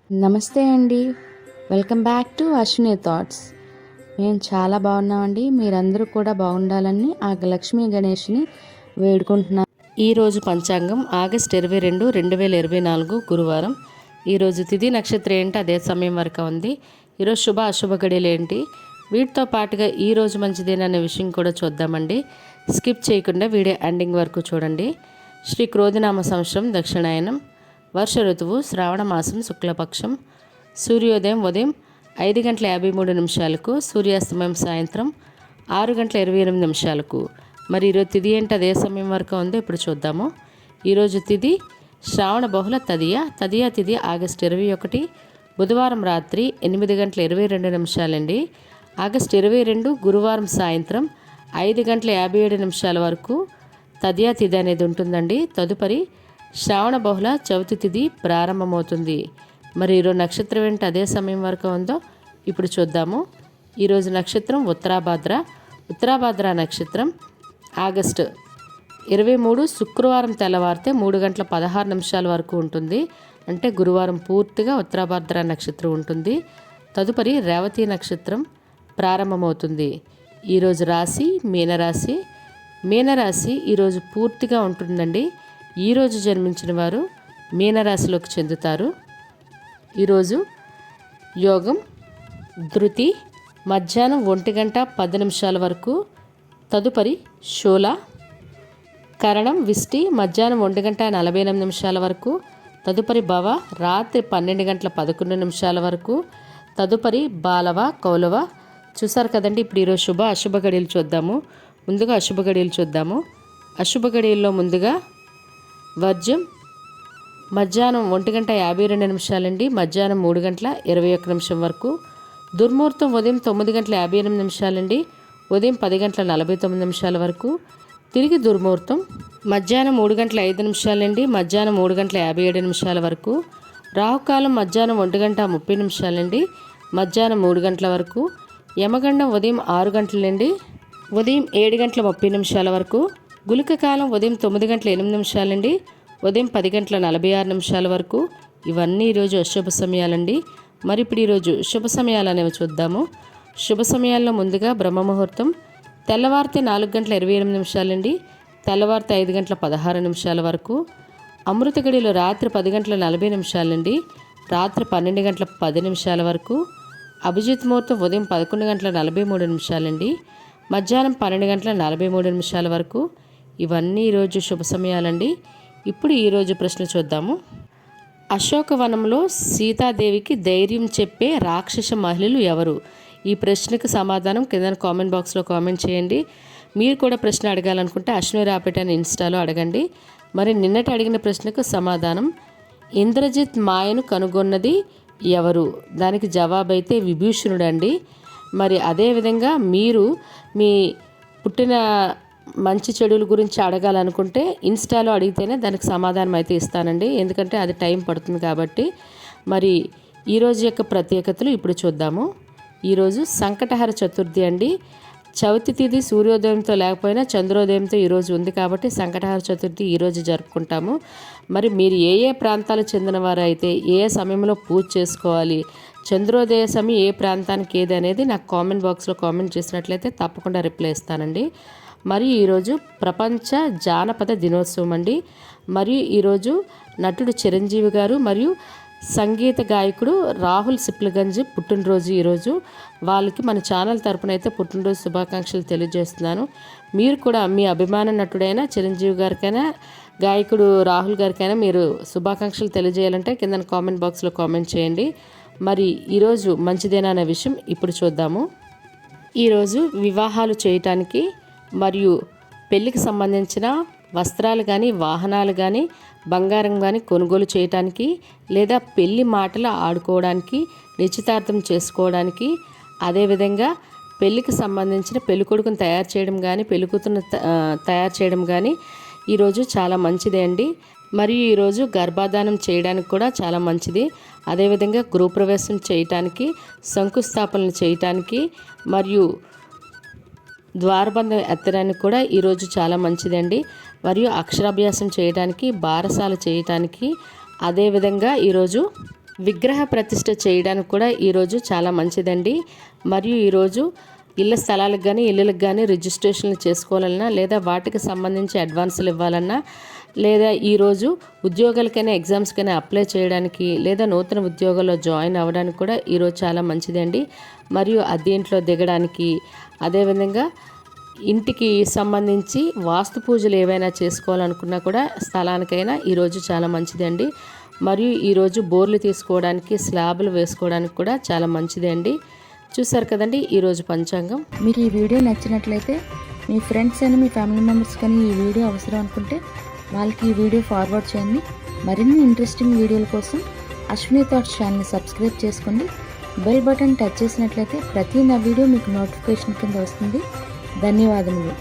నమస్తే అండి. Welcome back to Ashwini thoughts. మేము చాలా బాగున్నామండి. మీరందరూ కూడా బాగుండాలని ఆ లక్ష్మీ గణేష్ని వేడుకుంటున్నాం. ఈరోజు పంచాంగం ఆగస్ట్ 22, 2024 గురువారం. ఈరోజు తిథి నక్షత్రం ఏంటి అదే సమయం వరకు ఉంది. ఈరోజు శుభ అశుభ గడియలు ఏంటి, వీటితో పాటుగా ఈరోజు మంచిదేననే విషయం కూడా చూద్దామండి. స్కిప్ చేయకుండా వీడియో ఎండింగ్ వరకు చూడండి. శ్రీ క్రోధినామ సంవత్సరం దక్షిణాయనం, వర్ష ఋతువు శ్రావణ మాసం శుక్లపక్షం, సూర్యోదయం ఉదయం 5:53, సూర్యాస్తమయం సాయంత్రం 6:28. మరి ఈరోజు తిథి ఏంటి అదే సమయం వరకు ఉందో ఇప్పుడు చూద్దాము. ఈరోజు తిథి శ్రావణ బహుళ తదియ తిథి ఆగస్టు 21, బుధవారం రాత్రి 8:22 అండి. ఆగస్టు 22 గురువారం సాయంత్రం 5:57 వరకు తదియా తిథి అనేది ఉంటుందండి. తదుపరి శ్రావణ బహుళ చవితి తిథి ప్రారంభమవుతుంది. మరి ఈరోజు నక్షత్రం ఏంటి అదే సమయం వరకు ఉందో ఇప్పుడు చూద్దాము. ఈరోజు నక్షత్రం ఉత్తరాభాద్ర నక్షత్రం ఆగస్టు 23 శుక్రవారం తెల్లవారితే 3:16 వరకు ఉంటుంది. అంటే గురువారం పూర్తిగా ఉత్తరాభాద్ర నక్షత్రం ఉంటుంది. తదుపరి రేవతి నక్షత్రం ప్రారంభమవుతుంది. ఈరోజు రాశి మీనరాశి ఈరోజు పూర్తిగా ఉంటుందండి. ఈరోజు జన్మించిన వారు మీనరాశిలోకి చెందుతారు. ఈరోజు యోగం ధృతి మధ్యాహ్నం 1:10 వరకు, తదుపరి శూల, కరణం విష్టి మధ్యాహ్నం 1:48 వరకు, తదుపరి భవ రాత్రి 12:11 వరకు, తదుపరి బాలవ కౌలవ. చూసారు కదండి. ఇప్పుడు ఈరోజు శుభ అశుభ గడియలు చూద్దాము. ముందుగా అశుభ గడియలు చూద్దాము. అశుభ గడియల్లో ముందుగా వర్జ్యం మధ్యాహ్నం 1:52 అండి, మధ్యాహ్నం 3:21 వరకు. దుర్ముహూర్తం ఉదయం 9:58 అండి, ఉదయం 10:49 వరకు. తిరిగి దుర్ముహూర్తం మధ్యాహ్నం 3:05 అండి, మధ్యాహ్నం 3:57 వరకు. రాహుకాలం మధ్యాహ్నం 1:30 అండి, మధ్యాహ్నం 3 వరకు. యమగండం ఉదయం 6 అండి, ఉదయం 7:30 వరకు. గుళిక కాలం ఉదయం 9:08 అండి, ఉదయం 10:46 వరకు. ఇవన్నీ ఈరోజు అశుభ సమయాలండి. మరి ఇప్పుడు ఈరోజు శుభ సమయాలు అనేవి చూద్దాము. శుభ సమయాల్లో ముందుగా బ్రహ్మముహూర్తం తెల్లవారితే 4:28 అండి, తెల్లవారితే 5:16 వరకు. అమృత గడిలో రాత్రి 10:40 అండి, రాత్రి 12:10 వరకు. అభిజిత్ ముహూర్తం ఉదయం 11:43 అండి, మధ్యాహ్నం 12:43 వరకు. ఇవన్నీ ఈరోజు శుభ సమయాలండి. ఇప్పుడు ఈరోజు ప్రశ్న చూద్దాము. అశోకవనంలో సీతాదేవికి ధైర్యం చెప్పే రాక్షస మహిళలు ఎవరు? ఈ ప్రశ్నకు సమాధానం కింద కామెంట్ బాక్స్లో కామెంట్ చేయండి. మీరు కూడా ప్రశ్న అడగాలనుకుంటే అశ్విని రాపేట అని ఇన్స్టాలో అడగండి. మరి నిన్నటి అడిగిన ప్రశ్నకు సమాధానం ఇంద్రజిత్ మాయను కనుగొన్నది ఎవరు? దానికి జవాబు అయితే విభీషణుడు అండి. మరి అదేవిధంగా మీరు మీ పుట్టిన మంచి చెడుల గురించి అడగాలనుకుంటే ఇన్స్టాలో అడిగితేనే దానికి సమాధానం అయితే ఇస్తానండి, ఎందుకంటే అది టైం పడుతుంది కాబట్టి. మరి ఈరోజు యొక్క ప్రత్యేకతలు ఇప్పుడు చూద్దాము. ఈరోజు సంకటహర చతుర్థి అండి. చవితి తిథి సూర్యోదయంతో లేకపోయినా చంద్రోదయంతో ఈరోజు ఉంది కాబట్టి సంకటహర చతుర్థి ఈరోజు జరుపుకుంటాము. మరి మీరు ఏ ప్రాంతాలకు చెందిన వారు అయితే ఏ సమయంలో పూజ చేసుకోవాలి, చంద్రోదయ సమయం ఏ ప్రాంతానికి ఏది అనేది నాకు కామెంట్ బాక్స్లో కామెంట్ చేసినట్లయితే తప్పకుండా రిప్లై ఇస్తానండి. మరియు ఈరోజు ప్రపంచ జానపద దినోత్సవం అండి. మరియు ఈరోజు నటుడు చిరంజీవి గారు మరియు సంగీత గాయకుడు రాహుల్ సిప్లగంజ్ పుట్టినరోజు. ఈరోజు వాళ్ళకి మన ఛానల్ తరపున అయితే పుట్టినరోజు శుభాకాంక్షలు తెలియజేస్తున్నాను. మీరు కూడా మీ అభిమాన నటుడైన చిరంజీవి గారికైనా గాయకుడు రాహుల్ గారికైనా మీరు శుభాకాంక్షలు తెలియజేయాలంటే కింద కామెంట్ బాక్స్లో కామెంట్ చేయండి. మరి ఈరోజు మంచిదేనా అనే విషయం ఇప్పుడు చూద్దాము. ఈరోజు వివాహాలు చేయటానికి మరియు పెళ్ళికి సంబంధించిన వస్త్రాలు కానీ వాహనాలు కానీ బంగారం కానీ కొనుగోలు చేయటానికి, లేదా పెళ్ళి మాటలు ఆడుకోవడానికి, నిశ్చితార్థం చేసుకోవడానికి, అదేవిధంగా పెళ్ళికి సంబంధించిన పెళ్ళికొడుకును తయారు చేయడం కానీ పెళ్ళికూతురును తయారు చేయడం కానీ ఈరోజు చాలా మంచిదే అండి. మరియు ఈరోజు గర్భాధానం చేయడానికి కూడా చాలా మంచిది. అదేవిధంగా గృహప్రవేశం చేయటానికి, శంకుస్థాపనలు చేయటానికి మరియు ద్వారబంధం ఎత్తడానికి కూడా ఈరోజు చాలా మంచిదండి. మరియు అక్షరాభ్యాసం చేయడానికి, బారసాల చేయటానికి, అదేవిధంగా ఈరోజు విగ్రహ ప్రతిష్ఠ చేయడానికి కూడా ఈరోజు చాలా మంచిదండి. మరియు ఈరోజు ఇళ్ళ స్థలాలకు కానీ ఇళ్ళకి కానీ రిజిస్ట్రేషన్లు చేసుకోవాలన్నా లేదా వాటికి సంబంధించి అడ్వాన్సులు ఇవ్వాలన్నా లేదా ఈరోజు ఉద్యోగాలకైనా ఎగ్జామ్స్కైనా అప్లై చేయడానికి లేదా నూతన ఉద్యోగాల్లో జాయిన్ అవ్వడానికి కూడా ఈరోజు చాలా మంచిదండి. మరియు అద్దె ఇంట్లో దిగడానికి, అదేవిధంగా ఇంటికి సంబంధించి వాస్తు పూజలు ఏవైనా చేసుకోవాలనుకున్నా కూడా స్థలానికైనా ఈరోజు చాలా మంచిదండి. మరియు ఈరోజు బోర్లు తీసుకోవడానికి, స్లాబులు వేసుకోవడానికి కూడా చాలా మంచిదండి. చూసారు కదండి ఈరోజు పంచాంగం. మీకు ఈ వీడియో నచ్చినట్లయితే మీ ఫ్రెండ్స్ అని మీ ఫ్యామిలీ మెంబర్స్ కానీ ఈ వీడియో అవసరం అనుకుంటే వాళ్ళకి ఈ వీడియో ఫార్వర్డ్ చేయండి. మరిన్ని ఇంట్రెస్టింగ్ వీడియోల కోసం అశ్విని థాట్స్ ఛానల్ని సబ్స్క్రైబ్ చేసుకోండి. బెల్ బటన్ టచ్ చేసినట్లయితే ప్రతి నా వీడియో మీకు నోటిఫికేషన్ కింద వస్తుంది. ధన్యవాదములు.